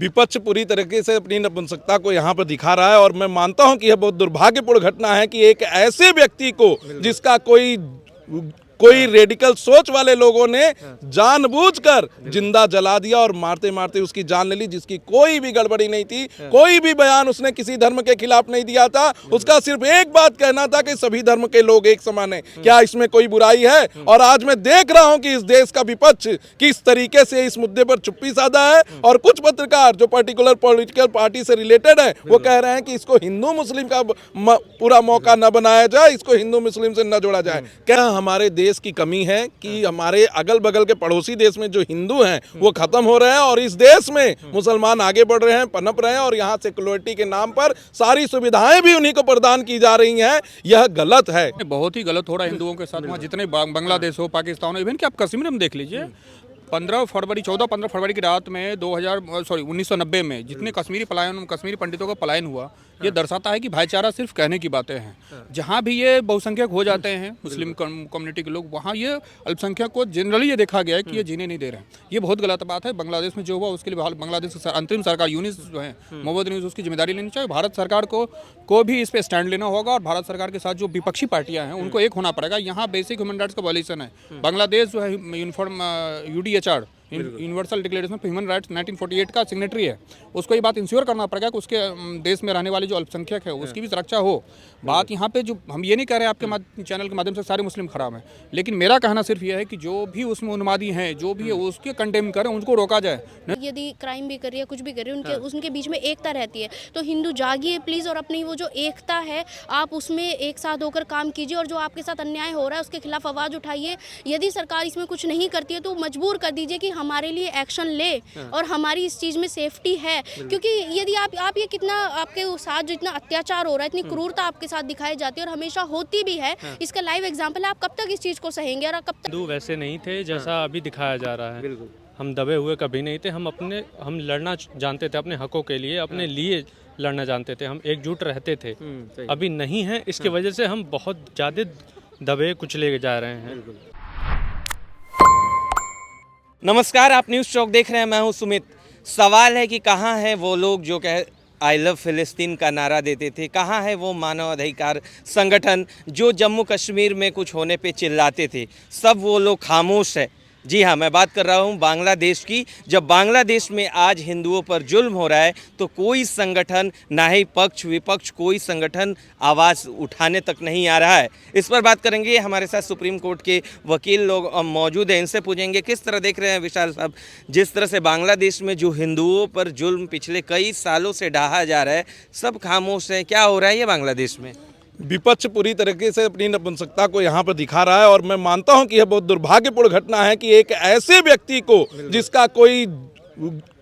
विपक्ष पूरी तरीके से अपनी नपुंसकता को यहाँ पर दिखा रहा है और मैं मानता हूँ कि यह बहुत दुर्भाग्यपूर्ण घटना है कि एक ऐसे व्यक्ति को जिसका कोई रेडिकल सोच वाले लोगों ने जानबूझकर जिंदा जला दिया और मारते मारते उसकी जान ले ली, जिसकी कोई भी गड़बड़ी नहीं थी, कोई भी बयान उसने किसी धर्म के खिलाफ नहीं दिया था। उसका सिर्फ एक बात कहना था कि सभी धर्म के लोग एक समान हैं, क्या इसमें कोई बुराई है? और आज मैं देख रहा हूं कि इस देश का विपक्ष किस तरीके से इस मुद्दे पर चुप्पी साधा है और कुछ पत्रकार जो पर्टिकुलर पॉलिटिकल पार्टी से रिलेटेड है वो कह रहे हैं कि इसको हिंदू मुस्लिम का पूरा मौका न बनाया जाए, इसको हिंदू मुस्लिम से न जोड़ा जाए। क्या हमारे देश की कमी है कि हमारे अगल बगल के पड़ोसी देश में जो हिंदू हैं वो खत्म हो रहे हैं और इस देश में मुसलमान आगे बढ़ रहे हैं, पनप रहे हैं और यहाँ सेकुलरिटी के नाम पर सारी सुविधाएं भी उन्हीं को प्रदान की जा रही हैं। यह गलत है, बहुत ही गलत हो रहा है हिंदुओं के साथ। वहाँ जितने बांग्लादेश हो, पाकिस्तान हो, इवन कि आप कश्मीर में देख लीजिए, 14-15 फरवरी की रात में 1990 में जितने कश्मीरी पंडितों का पलायन हुआ, ये दर्शाता है कि भाईचारा सिर्फ कहने की बातें हैं। जहाँ भी ये बहुसंख्यक हो जाते हैं मुस्लिम कम्युनिटी के लोग, वहाँ ये अल्पसंख्यक को जनरली ये देखा गया है कि ये जीने नहीं दे रहे हैं। ये बहुत गलत बात है। बांग्लादेश में जो हुआ उसके लिए बांग्लादेश की अंतरिम सरकार यूनिस जो है मोहम्मद यूनिस, उसकी जिम्मेदारी लेनी चाहिए। भारत सरकार को भी इस पर स्टैंड लेना होगा और भारत सरकार के साथ जो विपक्षी पार्टियां हैं उनको एक होना पड़ेगा। यहाँ बेसिक ह्यूमन राइट्स का वायलेशन है। बांग्लादेश जो है uniform UDHR universal declaration of human rights 1948 का सिग्नेटरी है। उसको ये बात इंश्योर करना पड़ेगा कि उसके देश में रहने वाले जो अल्पसंख्यक है उसकी भी सुरक्षा हो। बात यहाँ पे जो हम ये नहीं कह रहे हैं आपके चैनल के माध्यम से सारे मुस्लिम खराब हैं, लेकिन मेरा कहना सिर्फ ये है कि जो भी उसमें उन्मादी हैं, जो भी है उसके कंडेम करें, उनको रोका जाए। यदि क्राइम भी कर रही है, कुछ भी कर रही है, उनके बीच में एकता रहती है। तो हिंदू जागिए प्लीज़ और अपनी वो जो एकता है आप उसमें एक साथ होकर काम कीजिए और जो आपके साथ अन्याय हो रहा है उसके खिलाफ आवाज़ उठाइए। यदि सरकार इसमें कुछ नहीं करती है तो मजबूर कर दीजिए कि हमारे लिए एक्शन ले और हमारी इस चीज़ में सेफ्टी है। क्योंकि यदि आप ये कितना आपके साथ जो इतना अत्याचार हो रहा है, इतनी क्रूरता आपके साथ दिखाई जाती है और हमेशा होती भी है, इसका लाइव एग्जाम्पल है। आप कब तक इस चीज़ को सहेंगे और कब तक? हिंदू वैसे नहीं थे जैसा अभी दिखाया जा रहा है। हम दबे हुए कभी नहीं थे। हम लड़ना जानते थे अपने हकों के लिए, अपने लिए लड़ना जानते थे। हम एकजुट रहते थे। अभी नहीं है, इसकी वजह से हम बहुत ज़्यादा दबे कुचले जा रहे हैं। नमस्कार, आप न्यूज़ चौक देख रहे हैं। मैं हूं सुमित। सवाल है कि कहाँ है वो लोग जो कह आई लव फिलिस्तीन का नारा देते थे? कहाँ है वो मानवाधिकार संगठन जो जम्मू कश्मीर में कुछ होने पे चिल्लाते थे? सब वो लोग खामोश है। जी हाँ, मैं बात कर रहा हूँ बांग्लादेश की। जब बांग्लादेश में आज हिंदुओं पर जुल्म हो रहा है तो कोई संगठन, ना ही पक्ष विपक्ष, कोई संगठन आवाज़ उठाने तक नहीं आ रहा है। इस पर बात करेंगे। हमारे साथ सुप्रीम कोर्ट के वकील लोग मौजूद हैं, इनसे पूछेंगे किस तरह देख रहे हैं विशाल साहब, जिस तरह से बांग्लादेश में जो हिंदुओं पर जुल्म पिछले कई सालों से ढाहा जा रहा है, सब खामोश हैं। क्या हो रहा है ये बांग्लादेश में? विपक्ष पूरी तरीके से अपनी नपुंसकता को यहाँ पर दिखा रहा है और मैं मानता हूँ कि यह बहुत दुर्भाग्यपूर्ण घटना है कि एक ऐसे व्यक्ति को जिसका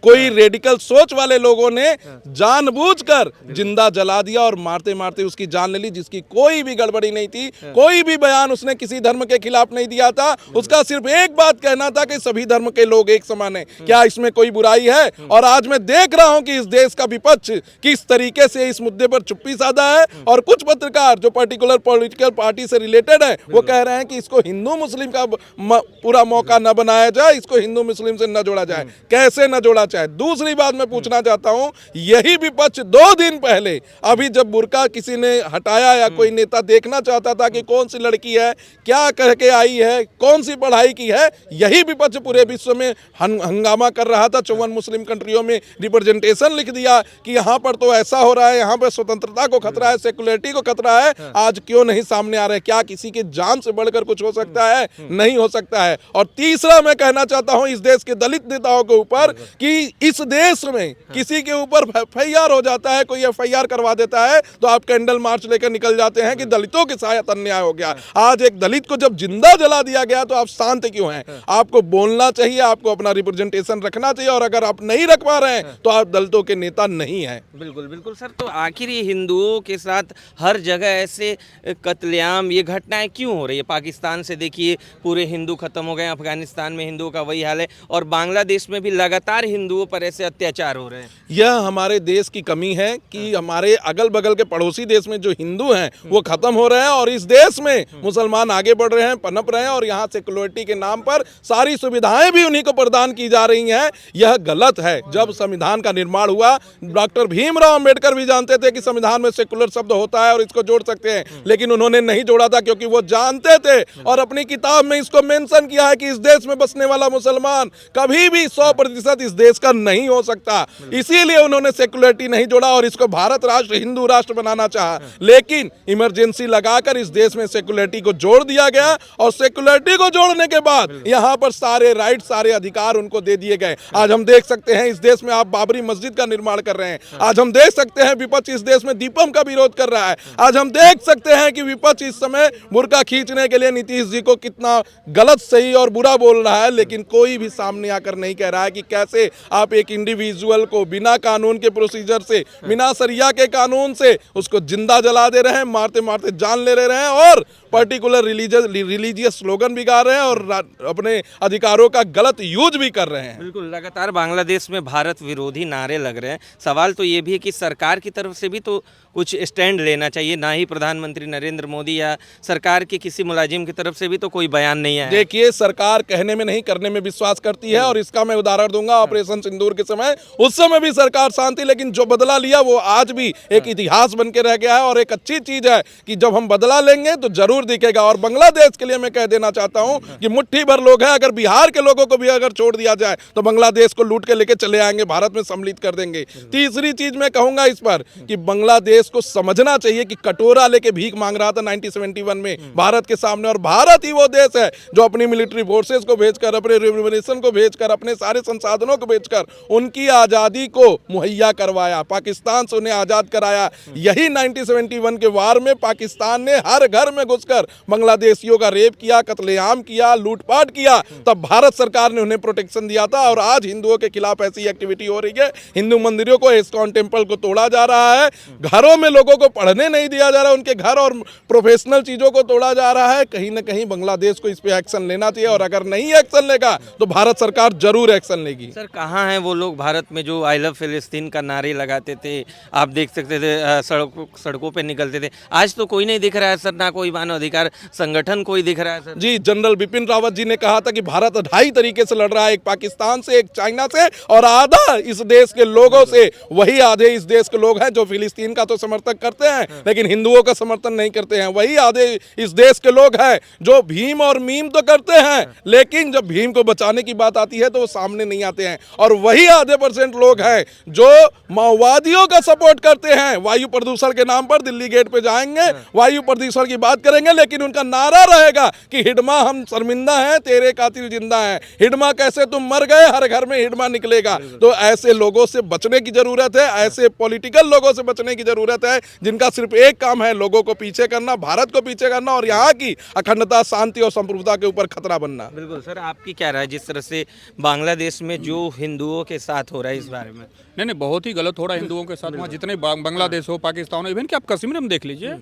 कोई रेडिकल सोच वाले लोगों ने जानबूझकर जिंदा जला दिया और मारते मारते उसकी जान ले ली, जिसकी कोई भी गड़बड़ी नहीं थी, कोई भी बयान उसने किसी धर्म के खिलाफ नहीं दिया था। उसका सिर्फ एक बात कहना था कि सभी धर्म के लोग एक समान हैं, क्या इसमें कोई बुराई है? और आज मैं देख रहा हूं कि इस देश का विपक्ष किस तरीके से इस मुद्दे पर चुप्पी साधा है और कुछ पत्रकार जो पर्टिकुलर पॉलिटिकल पार्टी से रिलेटेड है वो कह रहे हैं कि इसको हिंदू मुस्लिम का पूरा मौका न बनाया जाए, इसको हिंदू मुस्लिम से न जोड़ा जाए। कैसे न जोड़ा? दूसरी बात मैं पूछना चाहता हूं, यही विपक्ष 2 दिन पहले अभी जब बुर्का किसी ने हटाया या कोई नेता देखना चाहता था कि कौन सी लड़की है, क्या करके आई है, कौन सी पढ़ाई की है, यही विपक्ष पूरे विश्व में हंगामा कर रहा था। 54 मुस्लिम कंट्रियों में रिप्रेजेंटेशन लिख दिया कि यहाँ पर तो ऐसा हो रहा है, यहाँ पर स्वतंत्रता को खतरा है, सेकुलरिटी को खतरा है। आज क्यों नहीं सामने आ रहे? क्या किसी की जान से बढ़कर कुछ हो सकता है? नहीं हो सकता है। और तीसरा मैं कहना चाहता हूं इस देश के दलित नेताओं के ऊपर कि इस देश में किसी के ऊपर FIR हो जाता है, कोई FIR करवा देता है तो आप कैंडल मार्च लेकर निकल जाते हैं कि दलितों के साथ अन्याय हो गया। आज एक दलित को जब जिंदा जला दिया गया तो आप शांत क्यों हैं? आपको बोलना चाहिए, आपको अपना रिप्रेजेंटेशन रखना चाहिए और अगर आप नहीं रख पा रहे हैं तो आप दलितों के नेता नहीं हैं। बिल्कुल बिल्कुल सर। तो आखिर ये हिंदुओं के साथ हर जगह ऐसे कत्लेआम, ये घटनाएं क्यों हो रही है? पाकिस्तान से देखिए पूरे हिंदू खत्म हो गए, अफगानिस्तान में हिंदुओं का वही हाल है और बांग्लादेश में भी लगातार हिंदुओं पर ऐसे अत्याचार हो रहे हैं? यह हमारे देश की कमी है कि हमारे अगल बगल के पड़ोसी देश में जो हिंदू हैं वो खत्म हो रहे हैं और इस देश में मुसलमान आगे बढ़ रहे हैं, पनप रहे हैं और यहाँ सेकुलरिटी के नाम पर सारी सुविधाएं भी उन्हीं को प्रदान की जा रही हैं। यह गलत है। जब संविधान का निर्माण हुआ, डॉक्टर भीमराव अंबेडकर भी जानते थे कि संविधान में सेकुलर शब्द होता है और इसको जोड़ सकते हैं, लेकिन उन्होंने नहीं जोड़ा था क्योंकि वो जानते थे और अपनी किताब में इसको मेंशन किया है कि इस देश में बसने वाला मुसलमान कभी भी 100% इस देश का नहीं हो सकता। इसीलिए उन्होंने सेकुलरिटी नहीं जोड़ा और इसको भारत राष्ट्र, हिंदू राष्ट्र बनाना चाहा, लेकिन इमरजेंसी लगाकर इस देश में सेकुलरिटी को जोड़ दिया गया और सेकुलरिटी को जोड़ने के बाद यहाँ पर सारे राइट, सारे अधिकार उनको दे दिए गए। आज हम देख सकते हैं इस देश में आप बाबरी मस्जिद का निर्माण कर रहे हैं। आज हम देख सकते हैं विपक्ष इस देश में दीपम का विरोध कर रहा है। आज हम देख सकते हैं कि विपक्ष इस समय बुर्का खींचने के लिए नीतीश जी को कितना गलत, सही और बुरा बोल रहा है, लेकिन कोई भी सामने आकर नहीं कह रहा है कि कैसे आप एक इंडिविजुअल को बिना कानून के प्रोसीजर से, बिना सरिया के कानून से उसको जिंदा जला दे रहे हैं, मारते मारते जान ले रहे हैं और पर्टिकुलर रिलीजियस स्लोगन भी गा रहे हैं और अपने अधिकारों का गलत यूज भी कर रहे हैं। बिल्कुल, लगातार बांग्लादेश में भारत विरोधी नारे लग रहे हैं। सवाल तो ये भी है कि सरकार की तरफ से भी तो कुछ स्टैंड लेना चाहिए, ना ही प्रधानमंत्री नरेंद्र मोदी या सरकार के किसी मुलाजिम की तरफ से भी तो कोई बयान नहीं आया। देखिए, सरकार कहने में नहीं करने में विश्वास करती है और इसका मैं उदाहरण दूंगा ऑपरेशन सिंदूर के समय। उस समय भी सरकार शांति, लेकिन जो बदला लिया वो आज भी एक इतिहास बन के रह गया है और एक अच्छी चीज है कि जब हम बदला लेंगे तो जरूर दिखेगा। और बांग्लादेश के लिए मैं कह देना चाहता हूं कि मुट्ठी भर लोग हैं, अगर बिहार के लोगों को भी अगर छोड़ दिया जाए तो बांग्लादेश को लूट के लेके चले आएंगे, भारत में सम्मिलित कर देंगे। तीसरी चीज मैं कहूंगा इस पर कि बांग्लादेश को समझना चाहिए कि कटोरा लेके भीख मांग रहा था 1971 में भारत के सामने, और भारत ही वो देश है जो अपनी मिलिट्री फोर्सेस को भेजकर, अपने रिवोल्यूशन को भेजकर, अपने सारे संसाधनों को भेजकर उनकी आजादी को मुहैया करवाया, पाकिस्तान से उन्हें आजाद कराया। यही 1971 के वार में पाकिस्तान ने हर घर में घुसकर बांग्लादेशियों का रेप किया, कत्लेआम किया, लूटपाट किया, तब भारत सरकार ने उन्हें प्रोटेक्शन दिया था। और आज हिंदुओं के खिलाफ ऐसी एक्टिविटी हो रही है, हिंदू मंदिरों को, इस्कॉन टेम्पल को तोड़ा जा रहा है, घरों में लोगों को पढ़ने नहीं दिया जा रहा है, उनके घर और प्रोफेशनल चीजों को तोड़ा जा रहा है। कहीं ना कहीं बांग्लादेश को इस पे एक्शन लेना चाहिए और अगर नहीं एक्शन लेगा तो भारत सरकार जरूर एक्शन लेगी। सर, कहाँ हैं वो लोग भारत में जो आई लव फिलिस्तीन का नारे लगाते थे? आप देख सकते थे सड़कों पे निकलते थे। आज तो कोई नहीं दिख रहा है सर, ना कोई मानवाधिकार संगठन कोई दिख रहा है सर। जी, जनरल बिपिन रावत जी ने कहा था कि भारत ढाई तरीके से लड़ रहा है, एक पाकिस्तान से, एक चाइना से और आधा इस देश के लोगों से। वही आधे इस देश के लोग हैं जो फिलिस्तीन का तो समर्थन करते हैं लेकिन हिंदुओं का समर्थन नहीं करते हैं। वही आधे इस देश के लोग हैं जो भीम और मीम तो करते हैं लेकिन जब भीम को बचाने की बात आती है तो वो सामने नहीं आते हैं। और वही आधे % लोग हैं जो माओवादियों का सपोर्ट करते हैं। वायु प्रदूषण के नाम पर दिल्ली गेट पे जाएंगे, वायु प्रदूषण की बात करेंगे, लेकिन उनका नारा रहेगा कि हिडमा हम शर्मिंदा हैं, तेरे कातिल जिंदा हैं। हिडमा कैसे तुम मर गए, हर घर में हिडमा निकलेगा। तो ऐसे लोगों से बचने की जरूरत है, ऐसे पॉलिटिकल लोगों से बचने की जरूरत है जिनका सिर्फ एक काम है, लोगों को पीछे करना, भारत को पीछे करना और यहाँ की अखंडता, शांति और संप्रभुता के ऊपर खतरा बनना। बिल्कुल सर, आपकी क्या राय जिस तरह से बांग्लादेश में जो हिंदुओं के साथ हो रहा है इस बारे में? नहीं, बहुत ही गलत हो रहा है हिंदुओं के साथ। वहाँ जितने बांग्लादेश हो, पाकिस्तान हो, इवन कि आप कश्मीर में देख लीजिए,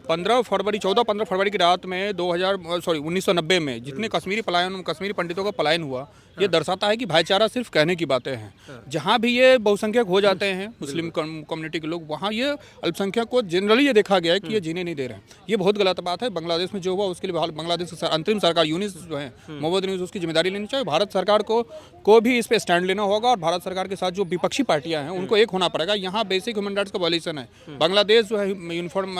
14-15 फरवरी की रात में 1990 में जितने कश्मीरी पंडितों का पलायन हुआ, ये दर्शाता है कि भाईचारा सिर्फ कहने की बातें हैं। जहाँ भी ये बहुसंख्यक हो जाते हैं मुस्लिम कम्युनिटी के लोग, वहाँ ये अल्पसंख्यक को जनरली ये देखा गया है कि ये जीने नहीं दे रहे हैं। ये बहुत गलत बात है। बांग्लादेश में जो हुआ उसके लिए बांग्लादेश की अंतरिम सरकार यूनिस जो है, मोहम्मद यूनिस, उसकी जिम्मेदारी लेनी चाहिए। भारत सरकार को भी इस पर स्टैंड लेना होगा और भारत सरकार के साथ जो विपक्षी पार्टियां हैं उनको एक होना पड़ेगा। यहाँ बेसिक ह्यूमन राइट्स का वायलेशन है। बांग्लादेश जो है uniform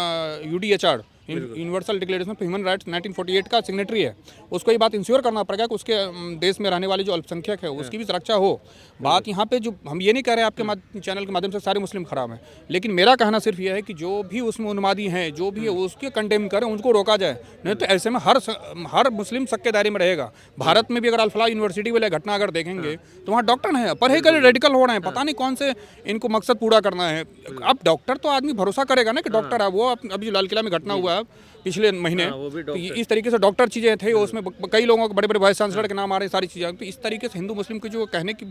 UDHR, universal declaration of human rights 1948 का सिग्नेटरी है। उसको ये बात इंश्योर करना पड़ेगा कि उसके देश में रहने वाले जो अल्पसंख्यक है उसकी भी सुरक्षा हो। बात यहाँ पे जो हम ये नहीं कह रहे आपके चैनल के माध्यम से सारे मुस्लिम खराब हैं, लेकिन मेरा कहना सिर्फ ये है कि जो भी उसमें उन्मादी हैं, जो भी है उसके कंडेम करें, उनको रोका जाए। नहीं तो ऐसे में हर मुस्लिम शक के दायरे में रहेगा। भारत में भी अगर अल्फला यूनिवर्सिटी वाले घटना अगर देखेंगे तो वहाँ डॉक्टर हैं, पढ़े गए रेडिकल हो रहे हैं, पता नहीं कौन से इनको मकसद पूरा करना है। अब डॉक्टर तो आदमी भरोसा करेगा ना कि डॉक्टर है वो। अभी जो लाल किला में घटना हुआ हुआ पिछले महीने, वो भी तो इस तरीके से डॉक्टर चीज़ें थे, उसमें कई लोगों के बड़े बड़े वाइस चांसलर के नाम आ रहे हैं, सारी चीज़ें। तो इस तरीके से हिंदू मुस्लिम की जो कहने की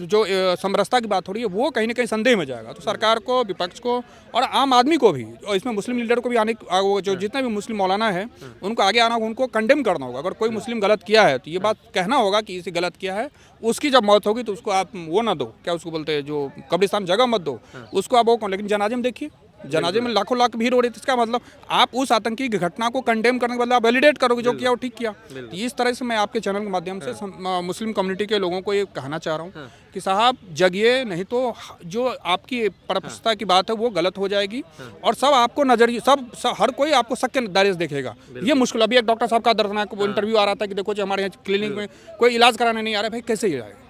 जो समरसता की बात हो रही है वो कहीं ना कहीं संदेह में जाएगा। तो सरकार को, विपक्ष को और आम आदमी को भी, और इसमें मुस्लिम लीडर को भी आने, जो जितने भी मुस्लिम मौलाना है उनको आगे आना होगा, उनको कंडेम करना होगा। अगर कोई मुस्लिम गलत किया है तो ये बात कहना होगा कि इसे गलत किया है, उसकी जब मौत होगी तो उसको आप वो ना दो, क्या उसको बोलते हैं, जो कब्रिस्तान जगह मत दो उसको आप वो। लेकिन जनाजे में देखिए, जनाजे में लाखों लाख भीड़ हो रही थी, इसका मतलब आप उस आतंकी घटना को कंडेम करने के बदले आप वैलिडेट करोगे जो किया वो ठीक किया। तो इस तरह से मैं आपके चैनल के माध्यम से मुस्लिम कम्युनिटी के लोगों को ये कहना चाह रहा हूँ कि साहब जगिए, नहीं तो जो आपकी परपस्ता की बात है वो गलत हो जाएगी और सब आपको नजरिए हर कोई आपको शक के दायरे से देखेगा। ये मुश्किल। अभी एक डॉक्टर साहब का दर्दनाक इंटरव्यू आ रहा था कि देखो जी हमारे यहाँ क्लिनिक में कोई इलाज कराने नहीं आ रहा, भाई कैसे ही आएगा?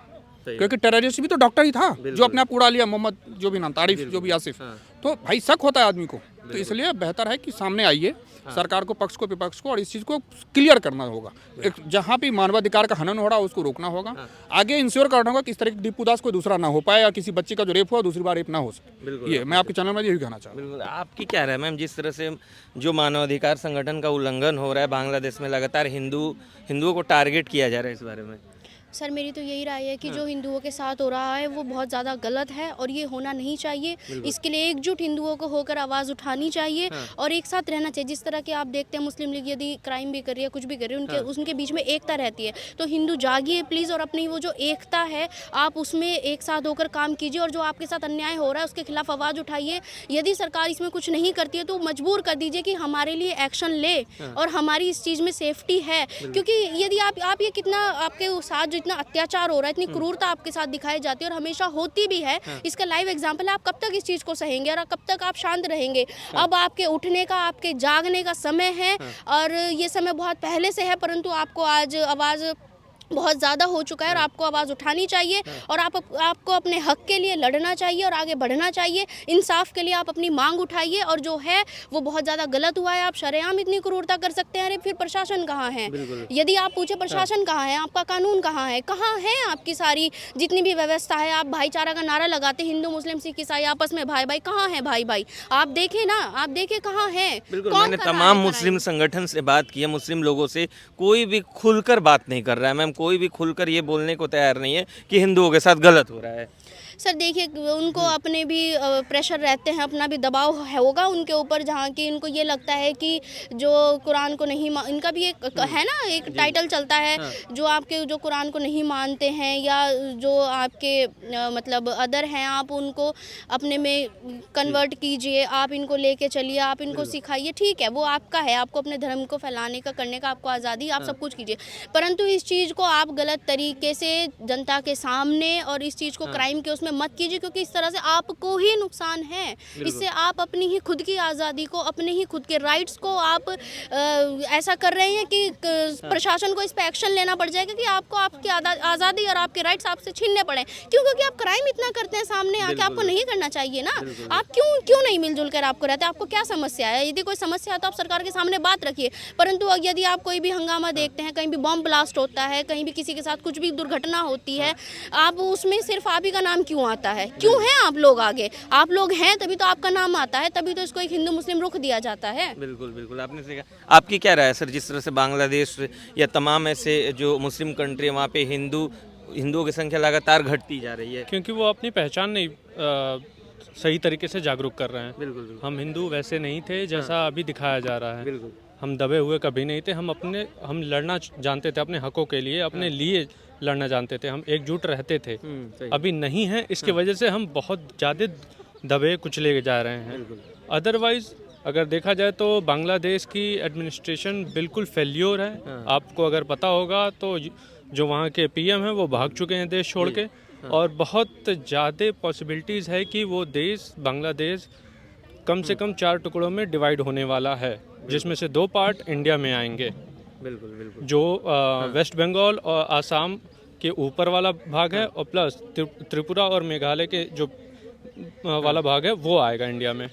क्योंकि टेररिस्ट भी तो डॉक्टर ही था जो अपने आप उड़ा लिया, मोहम्मद जो भी नाम, तारिफ जो भी, आसिफ। तो भाई शक होता है आदमी को। तो इसलिए बेहतर है कि सामने आइए, सरकार को, पक्ष को, विपक्ष को, और इस चीज़ को क्लियर करना होगा। जहाँ भी मानवाधिकार का हनन हो रहा है उसको रोकना होगा। आगे इंश्योर करना होगा कि इस तरह की दीपू दास कोई दूसरा ना हो पाए, या किसी बच्चे का जो रेप हुआ दूसरी बार रेप ना हो सके। ये मैं आपके चैनल में यही कहना चाहता हूँ। आपकी क्या राय मैम, जिस तरह से जो मानवाधिकार संगठन का उल्लंघन हो रहा है बांग्लादेश में, लगातार हिंदुओं को टारगेट किया जा रहा है, इस बारे में? सर मेरी तो यही राय है कि जो हिंदुओं के साथ हो रहा है वो बहुत ज़्यादा गलत है और ये होना नहीं चाहिए। इसके लिए एकजुट हिंदुओं को होकर आवाज़ उठानी चाहिए और एक साथ रहना चाहिए। जिस तरह के आप देखते हैं मुस्लिम लीग यदि क्राइम भी कर रही है, कुछ भी कर रही है, उनके बीच में एकता रहती है। तो हिंदू जागिए प्लीज़ और अपनी वो जो एकता है आप उसमें एक साथ होकर काम कीजिए और जो आपके साथ अन्याय हो रहा है उसके खिलाफ आवाज़ उठाइए। यदि सरकार इसमें कुछ नहीं करती है तो मजबूर कर दीजिए कि हमारे लिए एक्शन ले और हमारी इस चीज़ में सेफ्टी है। क्योंकि यदि आप ये कितना आपके साथ इतना अत्याचार हो रहा है, इतनी क्रूरता आपके साथ दिखाई जाती है और हमेशा होती भी है, इसका लाइव एग्जांपल है। आप कब तक इस चीज़ को सहेंगे और कब तक आप शांत रहेंगे? अब आपके उठने का, आपके जागने का समय है और ये समय बहुत पहले से है, परंतु आपको आज आवाज़ बहुत ज़्यादा हो चुका है और आपको आवाज़ उठानी चाहिए और आपको अपने हक के लिए लड़ना चाहिए और आगे बढ़ना चाहिए। इंसाफ के लिए आप अपनी मांग उठाइए और जो है वो बहुत ज़्यादा गलत हुआ है। आप शरेआम इतनी क्रूरता कर सकते हैं, अरे फिर प्रशासन कहाँ है? यदि आप पूछे प्रशासन कहाँ है, आपका कानून कहाँ है, कहाँ है आपकी सारी जितनी भी व्यवस्था है? आप भाईचारा का नारा लगाते, हिंदू मुस्लिम सिख ईसाई आपस में भाई भाई, कहाँ है भाई भाई? आप देखें ना, आप देखें कहाँ है? मैंने तमाम मुस्लिम संगठन से बात की है, मुस्लिम लोगों से, कोई भी खुलकर बात नहीं कर रहा है मैम, कोई भी खुलकर ये बोलने को तैयार नहीं है कि हिंदुओं के साथ गलत हो रहा है। सर देखिए, उनको अपने भी प्रेशर रहते हैं, अपना भी दबाव होगा उनके ऊपर, जहाँ की इनको ये लगता है कि जो कुरान को नहीं इनका भी एक है ना, एक टाइटल चलता है, जो आपके जो कुरान को नहीं मानते हैं या जो आपके मतलब अदर हैं, आप उनको अपने में कन्वर्ट कीजिए, आप इनको लेके चलिए, आप इनको सिखाइए, ठीक है, वो आपका है, आपको अपने धर्म को फैलाने का, करने का आपको आज़ादी, आप सब कुछ कीजिए। परंतु इस चीज़ को आप गलत तरीके से जनता के सामने और इस चीज़ को क्राइम के उसमें मत कीजिए, क्योंकि इस तरह से आपको ही नुकसान है। इससे आप अपनी ही खुद की आज़ादी को, अपने ही खुद के राइट्स को आप ऐसा कर रहे हैं कि प्रशासन को इस पे एक्शन लेना पड़ जाएगा कि आपको आपकी आज़ादी और आपके राइट्स आपसे छीनने पड़े। क्यों? क्योंकि आप क्राइम इतना करते हैं सामने आके, आपको नहीं करना चाहिए ना। आप क्यों नहीं मिलजुल कर आपको रहते हैं? आपको क्या समस्या है? यदि कोई समस्या है तो आप सरकार के सामने बात रखिए। परंतु यदि आप कोई भी हंगामा देखते हैं, कहीं भी बॉम्ब ब्लास्ट होता है, कहीं भी किसी के साथ कुछ भी दुर्घटना होती है, आप उसमें सिर्फ आप ही का नाम क्यों आता है? क्यों है आप लोग आगे? आप लोग हैं तभी तो आपका नाम आता है, तभी तो इसको एक हिंदू मुस्लिम रुख दिया जाता है। बिल्कुल बिल्कुल, आपने सही कहा। आपकी क्या राय है सर, जिस तरह से बांग्लादेश या तमाम ऐसे जो मुस्लिम कंट्री है वहाँ पे हिंदुओं की संख्या लगातार घटती जा रही है? क्योंकि वो अपनी पहचान नहीं सही तरीके से जागरूक कर रहे हैं। बिल्कुल। हम हिंदू वैसे नहीं थे जैसा अभी दिखाया जा रहा है। बिल्कुल। हम दबे हुए कभी नहीं थे। हम लड़ना जानते थे अपने हकों के लिए, अपने लिए लड़ना जानते थे। हम एकजुट रहते थे, अभी नहीं है। इसके वजह से हम बहुत ज़्यादा दबे कुचले जा रहे हैं। अदरवाइज अगर देखा जाए तो बांग्लादेश की एडमिनिस्ट्रेशन बिल्कुल फेल्योर है। आपको अगर पता होगा तो जो वहाँ के पीएम हैं वो भाग चुके हैं देश छोड़ के, और बहुत ज़्यादा पॉसिबिलिटीज़ है कि वो देश बांग्लादेश कम से कम 4 टुकड़ों में डिवाइड होने वाला है, जिसमें से 2 पार्ट इंडिया में आएंगे। बिल्कुल। जो वेस्ट बंगाल और आसाम के ऊपर वाला भाग है और प्लस त्रिपुरा और मेघालय के जो वाला भाग है वो आएगा इंडिया में।